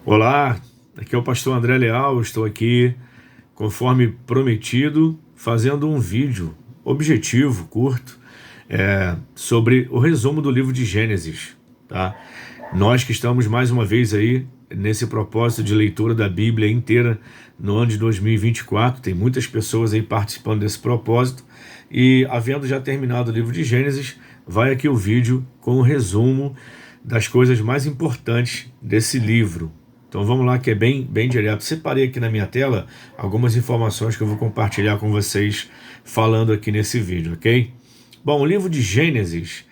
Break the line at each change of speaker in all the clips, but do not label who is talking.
Olá, aqui é o pastor André Leal, estou aqui, conforme prometido, fazendo um vídeo objetivo, curto, sobre o resumo do livro de Gênesis, tá? Nós que estamos mais uma vez aí nesse propósito de leitura da Bíblia inteira no ano de 2024, tem muitas pessoas aí participando desse propósito, e havendo já terminado o livro de Gênesis, vai aqui o vídeo com o resumo das coisas mais importantes desse livro. Então vamos lá, que é bem direto. Separei aqui na minha tela algumas informações que eu vou compartilhar com vocês falando aqui nesse vídeo, ok? Bom, o livro de Gênesis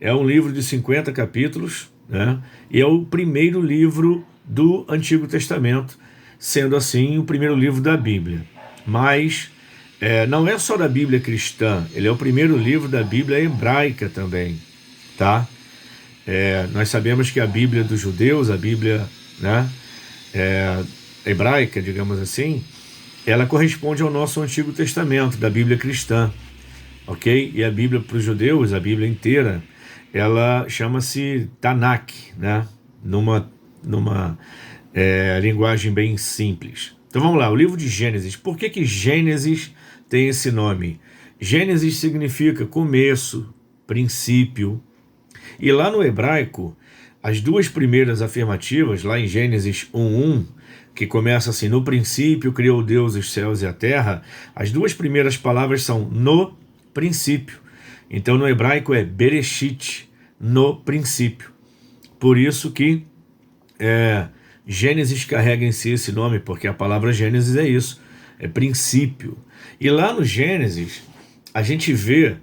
é um livro de 50 capítulos, né? E é o primeiro livro do Antigo Testamento, sendo assim o primeiro livro da Bíblia. Mas não é só da Bíblia cristã, ele é o primeiro livro da Bíblia hebraica também, tá? Nós sabemos que a Bíblia dos judeus, a Bíblia, né, hebraica, digamos assim, ela corresponde ao nosso Antigo Testamento, da Bíblia cristã, ok? E a Bíblia para os judeus, a Bíblia inteira, ela chama-se Tanakh, né? Numa linguagem bem simples. Então vamos lá, o livro de Gênesis. Por que Gênesis tem esse nome? Gênesis significa começo, princípio. E lá no hebraico, as duas primeiras afirmativas, lá em Gênesis 1:1, que começa assim: no princípio criou Deus os céus e a terra, as duas primeiras palavras são no princípio. Então no hebraico é Bereshit, no princípio. Por isso que Gênesis carrega em si esse nome, porque a palavra Gênesis é isso, é princípio. E lá no Gênesis, a gente vê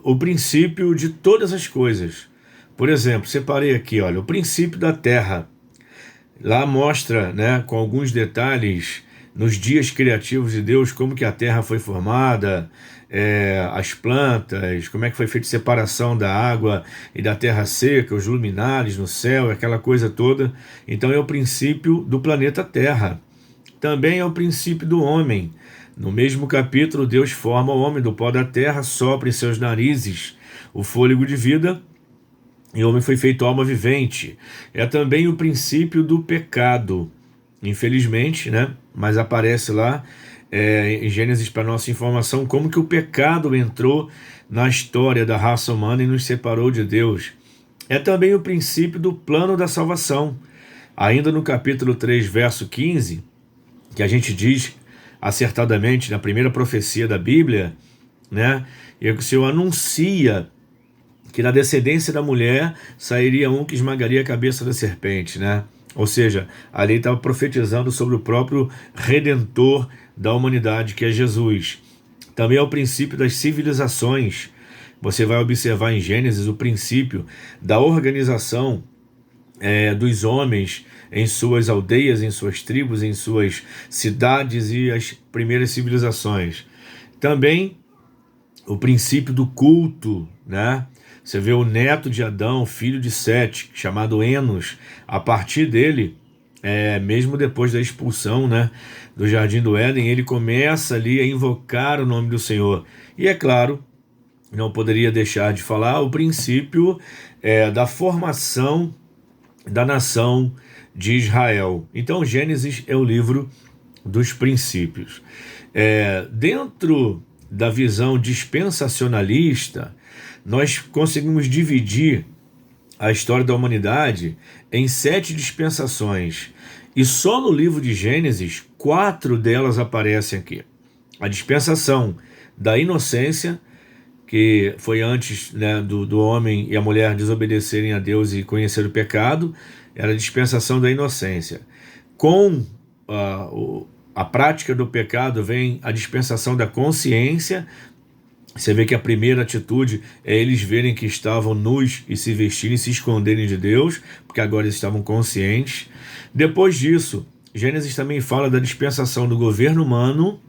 o princípio de todas as coisas. Por exemplo, separei aqui, olha, o princípio da terra. Lá mostra, né, com alguns detalhes, nos dias criativos de Deus, como que a terra foi formada, as plantas, como é que foi feita a separação da água e da terra seca, os luminares no céu, aquela coisa toda. Então é o princípio do planeta Terra. Também é o princípio do homem. No mesmo capítulo, Deus forma o homem do pó da terra, sopra em seus narizes o fôlego de vida, e o homem foi feito alma vivente. É também o princípio do pecado, infelizmente, né? Mas aparece lá em Gênesis, para nossa informação, como que o pecado entrou na história da raça humana e nos separou de Deus. É também o princípio do plano da salvação. Ainda no capítulo 3, verso 15, que a gente diz acertadamente na primeira profecia da Bíblia, né? E o Senhor anuncia que na descendência da mulher sairia um que esmagaria a cabeça da serpente, né? Ou seja, ali estava profetizando sobre o próprio Redentor da humanidade, que é Jesus. Também é o princípio das civilizações. Você vai observar em Gênesis o princípio da organização dos homens em suas aldeias, em suas tribos, em suas cidades e as primeiras civilizações. Também o princípio do culto, né? Você vê o neto de Adão, filho de Sete, chamado Enos. A partir dele, mesmo depois da expulsão, né, do Jardim do Éden, ele começa ali a invocar o nome do Senhor. E é claro, não poderia deixar de falar o princípio da formação da nação de Israel. Então Gênesis é o livro dos princípios. Dentro da visão dispensacionalista, nós conseguimos dividir a história da humanidade em 7 dispensações. E só no livro de Gênesis, 4 delas aparecem aqui. A dispensação da inocência, que foi antes, né, do homem e a mulher desobedecerem a Deus e conhecer o pecado, era a dispensação da inocência. Com a prática do pecado vem a dispensação da consciência. Você vê que a primeira atitude é eles verem que estavam nus e se vestirem, se esconderem de Deus, porque agora eles estavam conscientes. Depois disso, Gênesis também fala da dispensação do governo humano,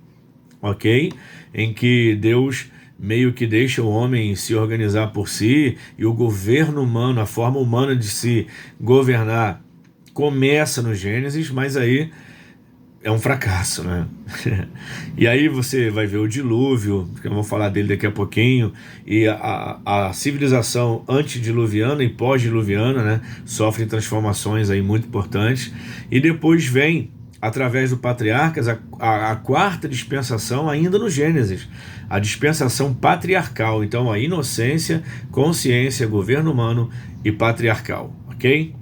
ok? Em que Deus meio que deixa o homem se organizar por si, e o governo humano, a forma humana de se governar, começa no Gênesis, mas aí é um fracasso, né? E aí você vai ver o dilúvio, que eu vou falar dele daqui a pouquinho, e a civilização antediluviana e pós-diluviana, né, sofrem transformações aí muito importantes, e depois vem, através do patriarcas, a quarta dispensação ainda no Gênesis, a dispensação patriarcal. Então a inocência, consciência, governo humano e patriarcal, ok?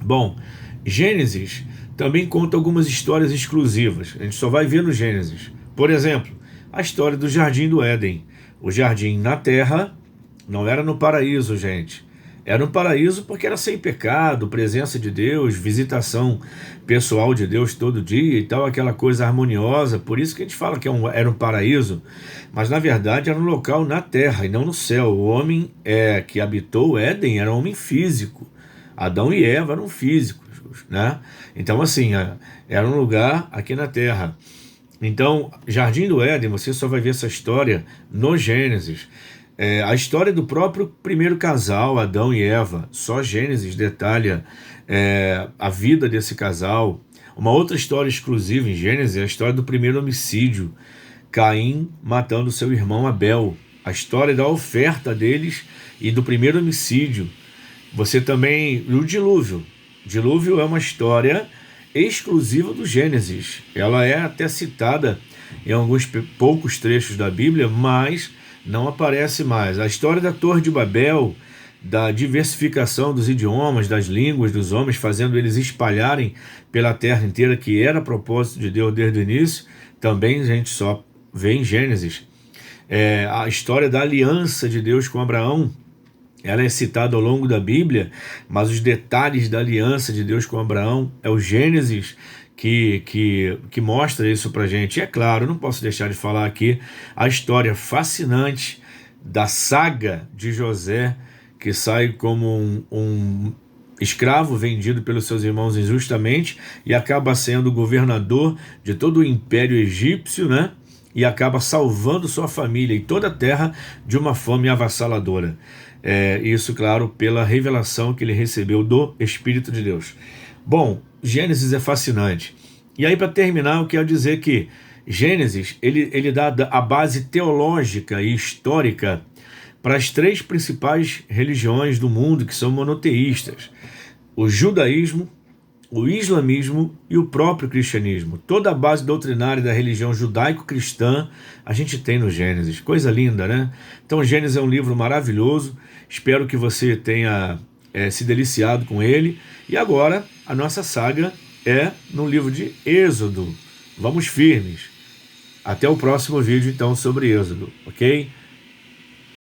Bom, Gênesis também conta algumas histórias exclusivas. A gente só vai ver no Gênesis. Por exemplo, a história do Jardim do Éden. O jardim na terra não era no paraíso, gente. Era no paraíso porque era sem pecado, presença de Deus, visitação pessoal de Deus todo dia e tal, aquela coisa harmoniosa. Por isso que a gente fala que era um paraíso. Mas na verdade era um local na terra e não no céu. O homem que habitou o Éden era um homem físico. Adão e Eva eram físicos, né? Então, assim, era um lugar aqui na Terra. Então, Jardim do Éden, você só vai ver essa história no Gênesis. A história do próprio primeiro casal, Adão e Eva, só Gênesis detalha a vida desse casal. Uma outra história exclusiva em Gênesis é a história do primeiro homicídio, Caim matando seu irmão Abel. A história da oferta deles e do primeiro homicídio. Você também, o dilúvio. Dilúvio é uma história exclusiva do Gênesis. Ela é até citada em alguns poucos trechos da Bíblia, mas não aparece mais. A história da Torre de Babel, da diversificação dos idiomas, das línguas dos homens, fazendo eles espalharem pela terra inteira, que era propósito de Deus desde o início, também a gente só vê em Gênesis. A história da aliança de Deus com Abraão, ela é citada ao longo da Bíblia, mas os detalhes da aliança de Deus com Abraão é o Gênesis que mostra isso pra gente. E é claro, não posso deixar de falar aqui a história fascinante da saga de José, que sai como um escravo vendido pelos seus irmãos injustamente e acaba sendo governador de todo o império egípcio, né? E acaba salvando sua família e toda a terra de uma fome avassaladora. Isso, claro, pela revelação que ele recebeu do Espírito de Deus. Bom, Gênesis é fascinante. E aí, para terminar, eu quero dizer que Gênesis ele dá a base teológica e histórica para as três principais religiões do mundo, que são monoteístas: o judaísmo, o islamismo e o próprio cristianismo. Toda a base doutrinária da religião judaico-cristã a gente tem no Gênesis. Coisa linda, né? Então, Gênesis é um livro maravilhoso. Espero que você tenha se deliciado com ele. E agora, a nossa saga é no livro de Êxodo. Vamos firmes. Até o próximo vídeo, então, sobre Êxodo, ok?